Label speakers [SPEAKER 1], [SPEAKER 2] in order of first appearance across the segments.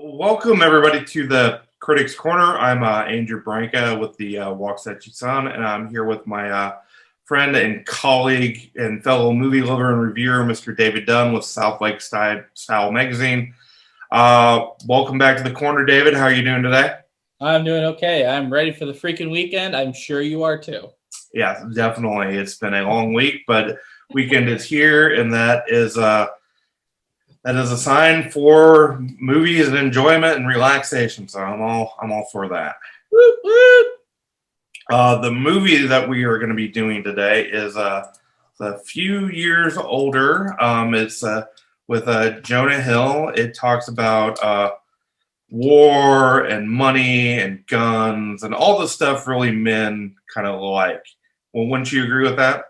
[SPEAKER 1] Welcome everybody to the Critics Corner. I'm Andrew Branca with the Waxahachie Sun, and I'm here with my friend and colleague and fellow movie lover and reviewer, Mr. David Dunn with Southlake Style Magazine. Welcome back to the corner, David. How are you doing today?
[SPEAKER 2] I'm doing okay. I'm ready for the freaking weekend. I'm sure you are too.
[SPEAKER 1] Yeah, definitely. It's been a long week, but weekend is here, and that is a sign for movies and enjoyment and relaxation. So I'm all for that.
[SPEAKER 2] Whoop, whoop.
[SPEAKER 1] The movie that we are going to be doing today is a few years older. It's with Jonah Hill. It talks about war and money and guns and all the stuff really men kind of like. Well, wouldn't you agree with that?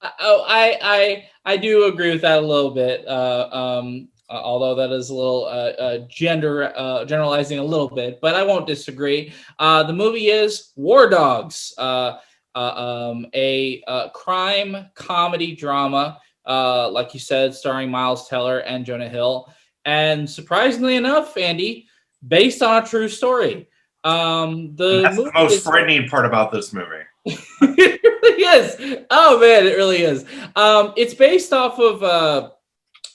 [SPEAKER 2] I do agree with that a little bit. Although that is a little generalizing a little bit, but I won't disagree. The movie is War Dogs, a crime comedy drama, like you said, starring Miles Teller and Jonah Hill, and surprisingly enough, Andy, based on a true story.
[SPEAKER 1] And that's the most frightening part about this movie.
[SPEAKER 2] It really is. Oh man, it really is. It's based off of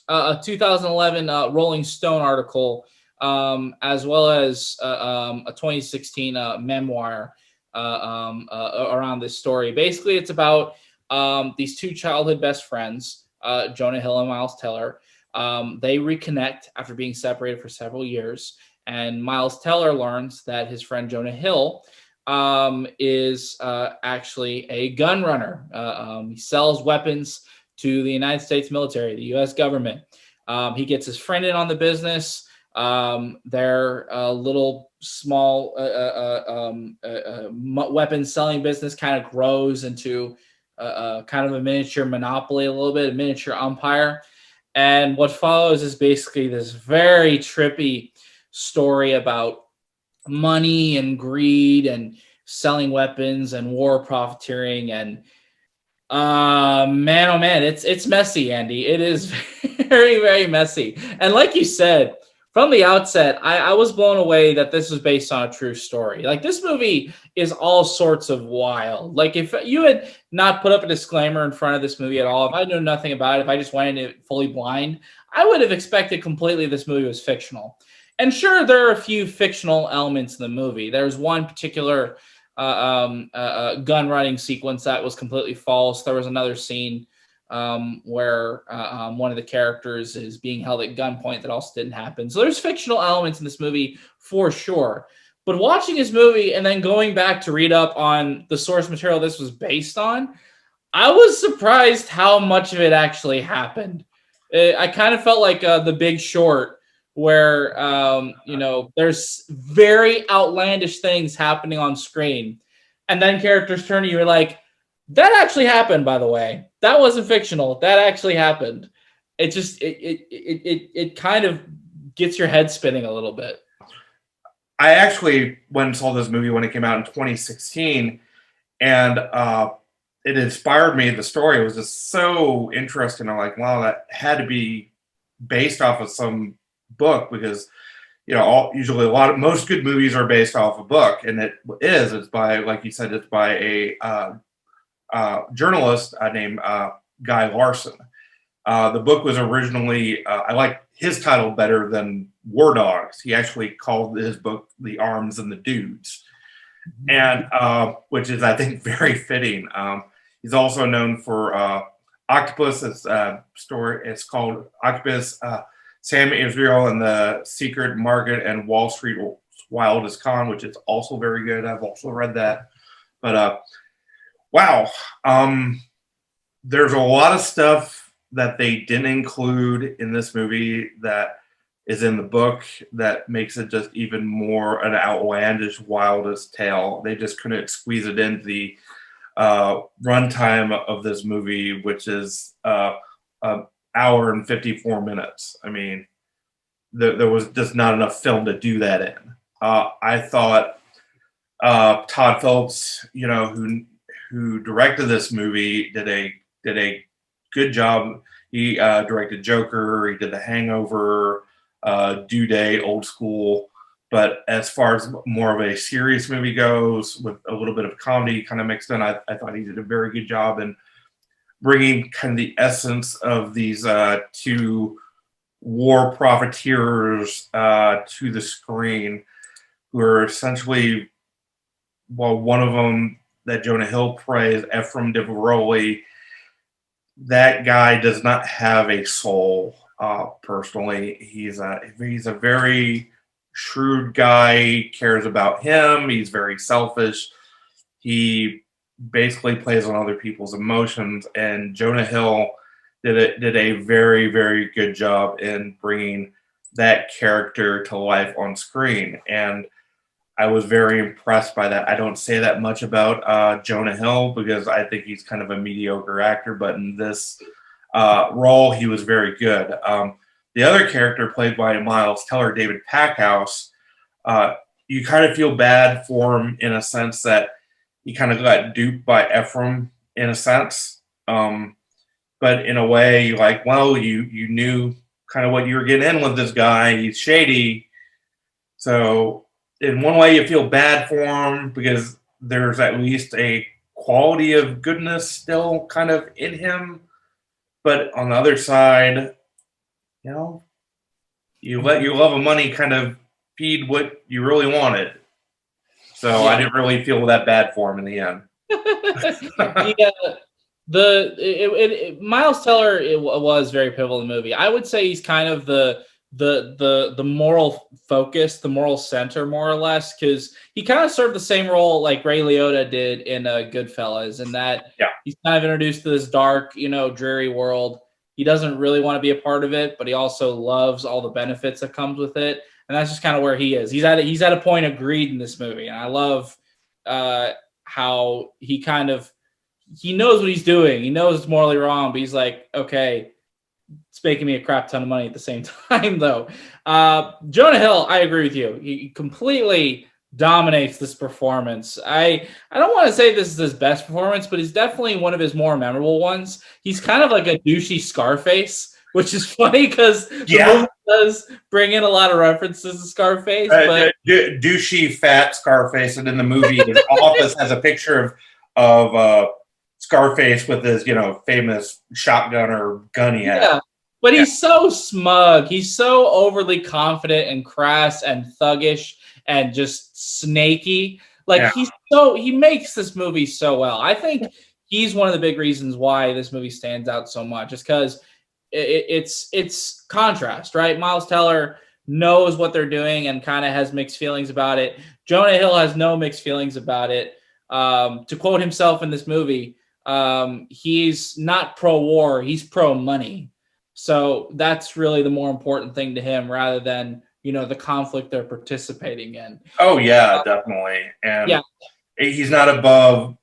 [SPEAKER 2] a 2011 Rolling Stone article, as well as a 2016 memoir around this story. Basically, it's about these two childhood best friends, Jonah Hill and Miles Teller. They reconnect after being separated for several years, and Miles Teller learns that his friend Jonah Hill is actually a gun runner. He sells weapons to the United States military, the U.S. government. He gets his friend in on the business. Their little small weapon selling business kind of grows into kind of a miniature monopoly, a little bit, a miniature empire. And what follows is basically this very trippy story about money and greed and selling weapons and war profiteering and man, oh man, it's messy, Andy. It is very, very messy. And like you said, from the outset, I was blown away that this was based on a true story. Like, this movie is all sorts of wild. Like, if you had not put up a disclaimer in front of this movie at all, if I knew nothing about it, if I just went in it fully blind, I would have expected completely this movie was fictional. And sure, there are a few fictional elements in the movie. There's one particular gun running sequence that was completely false. There was another scene where one of the characters is being held at gunpoint that also didn't happen. So there's fictional elements in this movie for sure. But watching this movie and then going back to read up on the source material this was based on, I was surprised how much of it actually happened. I kind of felt like The Big Short, where there's very outlandish things happening on screen, and then characters turn to you and like, that actually happened, by the way. That wasn't fictional. That actually happened. It just it kind of gets your head spinning a little bit.
[SPEAKER 1] I actually went and saw this movie when it came out in 2016, and it inspired me. The story was just so interesting. I'm like, wow, that had to be based off of some book, because usually most good movies are based off a book, and it's by, like you said, it's by a journalist named Guy Larson. The book was originally, I like his title better than War Dogs. He actually called his book The Arms and the Dudes, and which is, I think, very fitting. He's also known for Octopus. It's called Octopus, Sam Israel and the Secret Market and Wall Street Wildest Con, which is also very good. I've also read that. But wow, there's a lot of stuff that they didn't include in this movie that is in the book that makes it just even more an outlandish, wildest tale. They just couldn't squeeze it into the runtime of this movie, which is hour and 54 minutes. I mean, there was just not enough film to do that in. I thought Todd Phillips, who directed this movie, did a good job. He directed Joker. He did The Hangover. Due Date, Old School. But as far as more of a serious movie goes, with a little bit of comedy kind of mixed in, I thought he did a very good job in bringing kind of the essence of these two war profiteers to the screen, who are essentially, well, one of them that Jonah Hill plays, Ephraim Diveroli, that guy does not have a soul. Personally, he's a very shrewd guy. He cares about him. He's very selfish. He basically plays on other people's emotions. And Jonah Hill did a very, very good job in bringing that character to life on screen. And I was very impressed by that. I don't say that much about Jonah Hill because I think he's kind of a mediocre actor, but in this role, he was very good. The other character played by Miles Teller, David Packhouse, you kind of feel bad for him in a sense that he kind of got duped by Ephraim in a sense. But in a way, you're like, well, you knew kind of what you were getting in with this guy. He's shady. So in one way, you feel bad for him because there's at least a quality of goodness still kind of in him. But on the other side, you know, you let your love of money kind of feed what you really wanted. So yeah. I didn't really feel that bad for him in the end.
[SPEAKER 2] Yeah, Miles Teller was very pivotal in the movie. I would say he's kind of the moral focus, the moral center, more or less, because he kind of served the same role like Ray Liotta did in Goodfellas, in that he's kind of introduced to this dark, dreary world. He doesn't really want to be a part of it, but he also loves all the benefits that comes with it, and that's just kind of where he is. He's at a point of greed in this movie, and I love how he knows what he's doing. He knows it's morally wrong, but he's like, okay, it's making me a crap ton of money at the same time, though. Jonah Hill, I agree with you. He completely dominates this performance. I don't want to say this is his best performance, but it's definitely one of his more memorable ones. He's kind of like a douchey Scarface, which is funny because the movie does bring in a lot of references to Scarface. But
[SPEAKER 1] douchey, fat Scarface, and in the movie, his office has a picture of Scarface with his, famous shotgun or gun he had. Yeah,
[SPEAKER 2] but he's so smug. He's so overly confident and crass and thuggish and just snaky. Like he makes this movie so well. I think he's one of the big reasons why this movie stands out so much, is because it's contrast, right? Miles Teller knows what they're doing and kind of has mixed feelings about it. Jonah Hill has no mixed feelings about it. To quote himself in this movie, he's not pro-war, he's pro-money. So that's really the more important thing to him, rather than, the conflict they're participating in.
[SPEAKER 1] Oh, yeah, definitely. And he's not above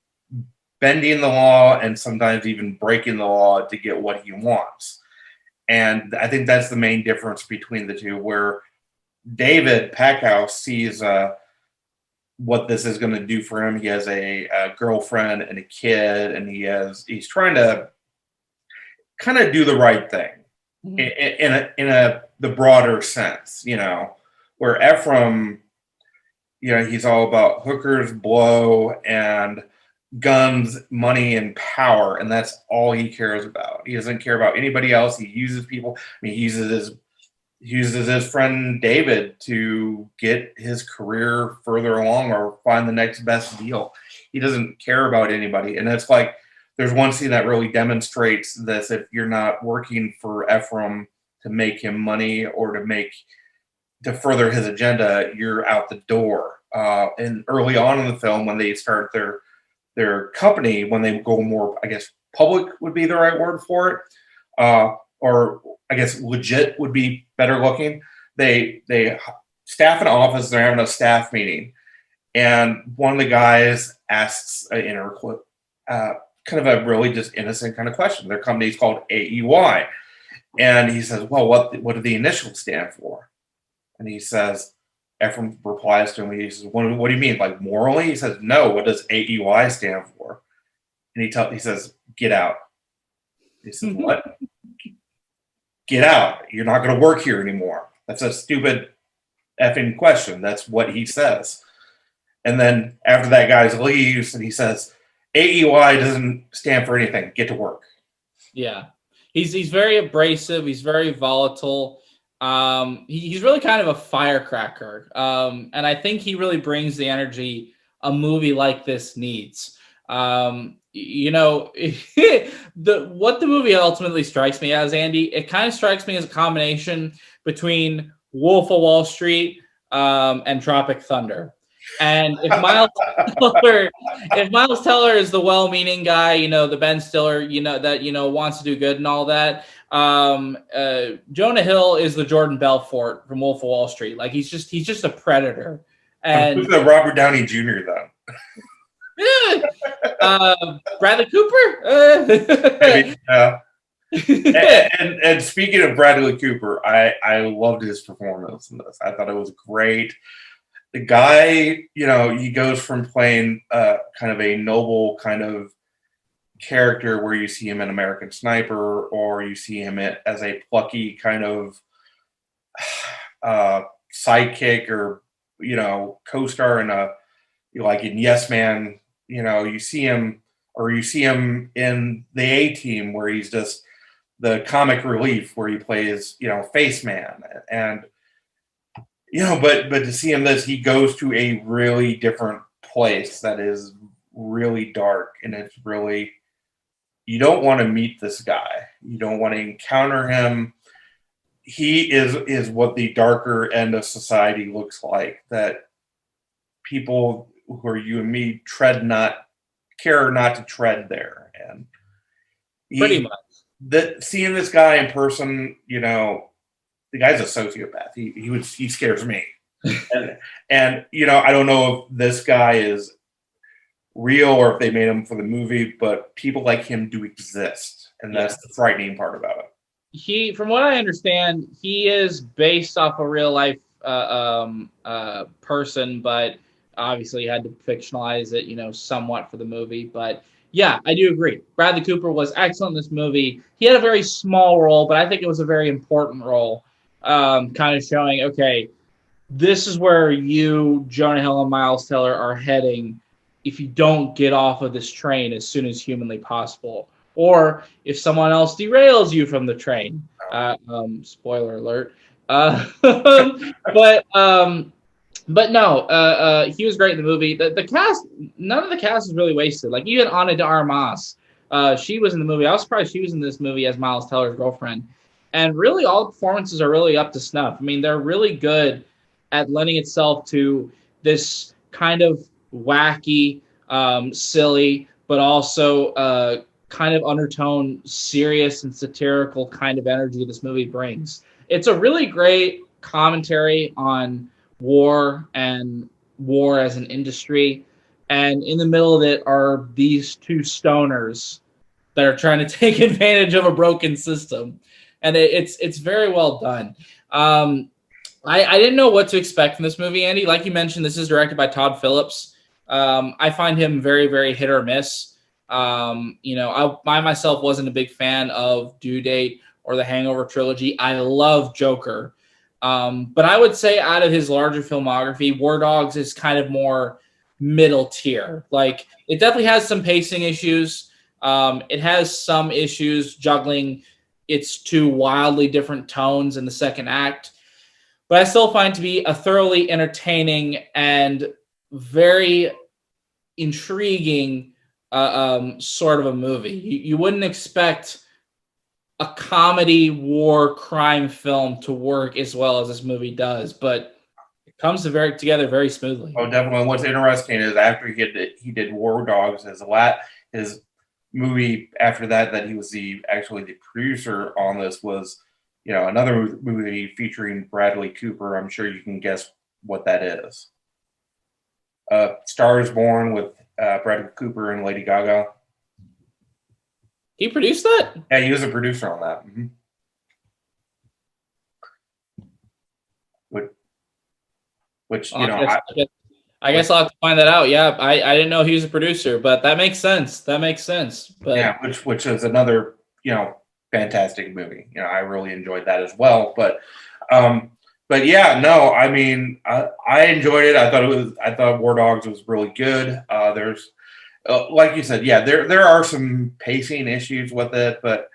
[SPEAKER 1] bending the law and sometimes even breaking the law to get what he wants. And I think that's the main difference between the two, where David Packhouse sees what this is going to do for him. He has a girlfriend and a kid, and he's trying to kind of do the right thing in the broader sense, where Ephraim, he's all about hookers, blow, and guns, money, and power, and that's all he cares about. He doesn't care about anybody else. He uses people. I mean, he uses his friend David to get his career further along or find the next best deal. He doesn't care about anybody. And it's like, there's one scene that really demonstrates this. If you're not working for Ephraim to make him money or to further his agenda, you're out the door. And early on in the film, when they start their company, when they go more, I guess, public would be the right word for it, or I guess legit would be better looking. They staff an office. They're having a staff meeting, and one of the guys asks kind of a really just innocent kind of question. Their company is called AEY, and he says, "Well, what do the initials stand for?" And he says, Ephraim replies to him. He says, "What do you mean, like morally?" He says, "No. What does AEY stand for?" And he says, "Get out." He says, "What?" "Get out. You're not going to work here anymore." That's a stupid effing question. That's what he says. And then after that guy leaves, and he says, AEY doesn't stand for anything. Get to work.
[SPEAKER 2] Yeah. He's very abrasive. He's very volatile. He's really kind of a firecracker. And I think he really brings the energy a movie like this needs. You know, what the movie ultimately strikes me as, Andy, it kind of strikes me as a combination between Wolf of Wall Street and Tropic Thunder. And if Miles Teller is the well-meaning guy, you know, the Ben Stiller, you know, that, you know, wants to do good and all that, Jonah Hill is the Jordan Belfort from Wolf of Wall Street. Like he's just a predator. And
[SPEAKER 1] who's the Robert Downey Jr. though?
[SPEAKER 2] Bradley Cooper.
[SPEAKER 1] Maybe, and speaking of Bradley Cooper, I loved his performance in this. I thought it was great. The guy, you know, he goes from playing kind of a noble kind of character where you see him in American Sniper, or you see him as a plucky kind of sidekick, or, you know, co-star in like in Yes Man. You know, you see him in the A-Team where he's just the comic relief, where he plays, you know, Face Man. And you know, but to see him he goes to a really different place that is really dark, and it's really, you don't want to meet this guy. You don't want to encounter him. He is what the darker end of society looks like, that people who are you and me care not to tread there. And
[SPEAKER 2] pretty much
[SPEAKER 1] seeing this guy in person, you know, the guy's a sociopath. He scares me. and you know, I don't know if this guy is real or if they made him for the movie, but people like him do exist, and that's the frightening part about it.
[SPEAKER 2] From what I understand, he is based off a real life person, but obviously had to fictionalize it, you know, somewhat for the movie. But yeah, I do agree. Bradley Cooper was excellent in this movie. He had a very small role, but I think it was a very important role. Kind of showing, okay, this is where you, Jonah Hill, and Miles Teller are heading if you don't get off of this train as soon as humanly possible, or if someone else derails you from the train. Spoiler alert. But no, he was great in the movie. The cast, none of the cast is really wasted. Like even Ana de Armas, she was in the movie. I was surprised she was in this movie as Miles Teller's girlfriend. And really, all the performances are really up to snuff. I mean, they're really good at lending itself to this kind of wacky, silly, but also kind of undertone, serious and satirical kind of energy this movie brings. It's a really great commentary on war and war as an industry. And in the middle of it are these two stoners that are trying to take advantage of a broken system. And it's very well done. I didn't know what to expect from this movie, Andy. Like you mentioned, this is directed by Todd Phillips. I find him very, very hit or miss. You know, I myself wasn't a big fan of Due Date or the Hangover trilogy. I love Joker. But I would say out of his larger filmography, War Dogs is kind of more middle tier. Like, it definitely has some pacing issues. It has some issues juggling its two wildly different tones in the second act. But I still find it to be a thoroughly entertaining and very intriguing sort of a movie. You wouldn't expect a comedy war crime film to work as well as this movie does, but it comes together very smoothly.
[SPEAKER 1] Oh, definitely. What's interesting is after he did War Dogs, his movie after that he was actually the producer on this was, you know, another movie featuring Bradley Cooper. I'm sure you can guess what that is. Star is Born with Bradley Cooper and Lady Gaga.
[SPEAKER 2] He produced that?
[SPEAKER 1] Yeah, he was a producer on that. Mm-hmm. Which you know,
[SPEAKER 2] I guess I'll have to find that out. Yeah, I didn't know he was a producer, but that makes sense. But
[SPEAKER 1] yeah, which is another, you know, fantastic movie. You know, I really enjoyed that as well. But but yeah, no, I mean, I enjoyed it. I thought War Dogs was really good. There's, like you said, yeah, there are some pacing issues with it, but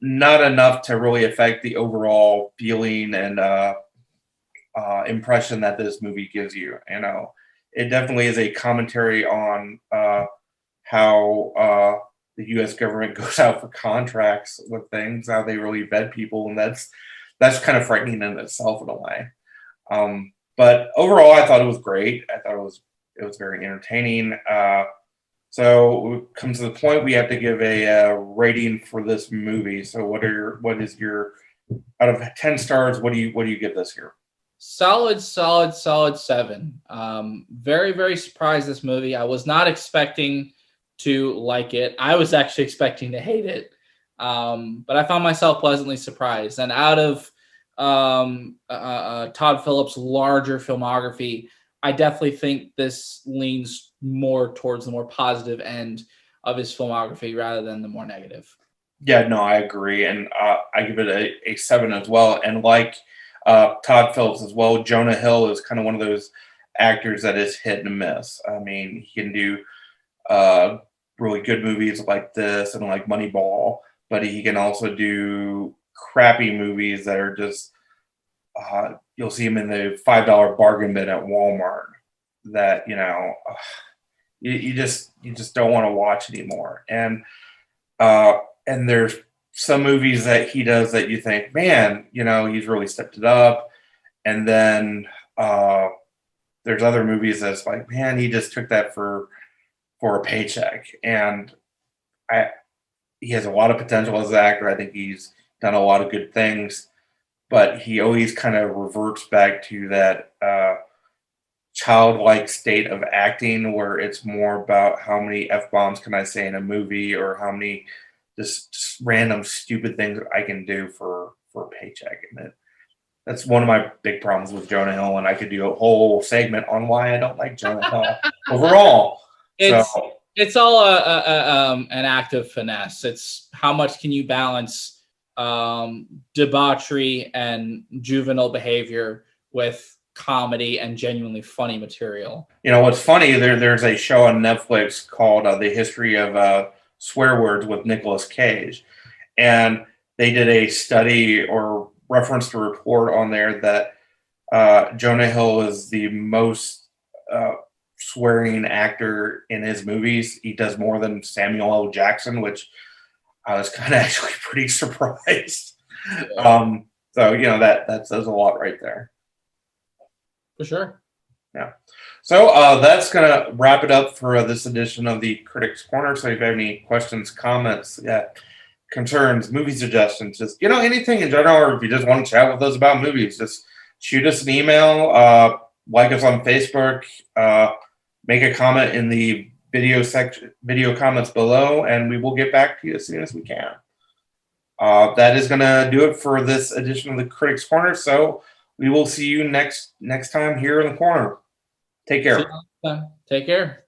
[SPEAKER 1] not enough to really affect the overall feeling and impression that this movie gives you. You know, it definitely is a commentary on how the U.S. government goes out for contracts with things, how they really vet people, and that's kind of frightening in itself in a way. But overall, I thought it was great. I thought it was very entertaining. So it comes to the point we have to give a rating for this movie. So what is your out of 10 stars? What do you give this here?
[SPEAKER 2] Solid, solid, solid 7. Very, very surprised this movie. I was not expecting to like it. I was actually expecting to hate it. But I found myself pleasantly surprised. And out of Todd Phillips' larger filmography, I definitely think this leans more towards the more positive end of his filmography rather than the more negative.
[SPEAKER 1] Yeah, no, I agree, and I give it a 7 as well. And like Todd Phillips as well, Jonah Hill is kind of one of those actors that is hit and miss. I mean, he can do really good movies like this and like Moneyball, but he can also do crappy movies that are just you'll see him in the $5 bargain bin at Walmart that you just don't want to watch anymore. And there's some movies that he does that you think, man, he's really stepped it up. And then there's other movies that's like, man, he just took that for a paycheck. And he has a lot of potential as an actor. I think he's done a lot of good things, but he always kind of reverts back to that childlike state of acting where it's more about how many F-bombs can I say in a movie or how many just random stupid things I can do for a paycheck. And that's one of my big problems with Jonah Hill, and I could do a whole segment on why I don't like Jonah Hill overall.
[SPEAKER 2] It's all an act of finesse. It's how much can you balance debauchery and juvenile behavior with comedy and genuinely funny material.
[SPEAKER 1] What's funny, there's a show on Netflix called The History of Swear Words with Nicolas Cage. And they did a study or referenced a report on there that Jonah Hill is the most swearing actor in his movies. He does more than Samuel L. Jackson, which I was kind of actually pretty surprised. Yeah. So that says a lot right there.
[SPEAKER 2] For sure.
[SPEAKER 1] Yeah. So that's gonna wrap it up for this edition of the Critics Corner. So if you have any questions, comments, concerns, movie suggestions, just anything in general, or if you just want to chat with us about movies, just shoot us an email, like us on Facebook, make a comment in the video comments below, and we will get back to you as soon as we can. That is going to do it for this edition of the Critics Corner. So we will see you next time here in the corner. Take care.
[SPEAKER 2] Take care.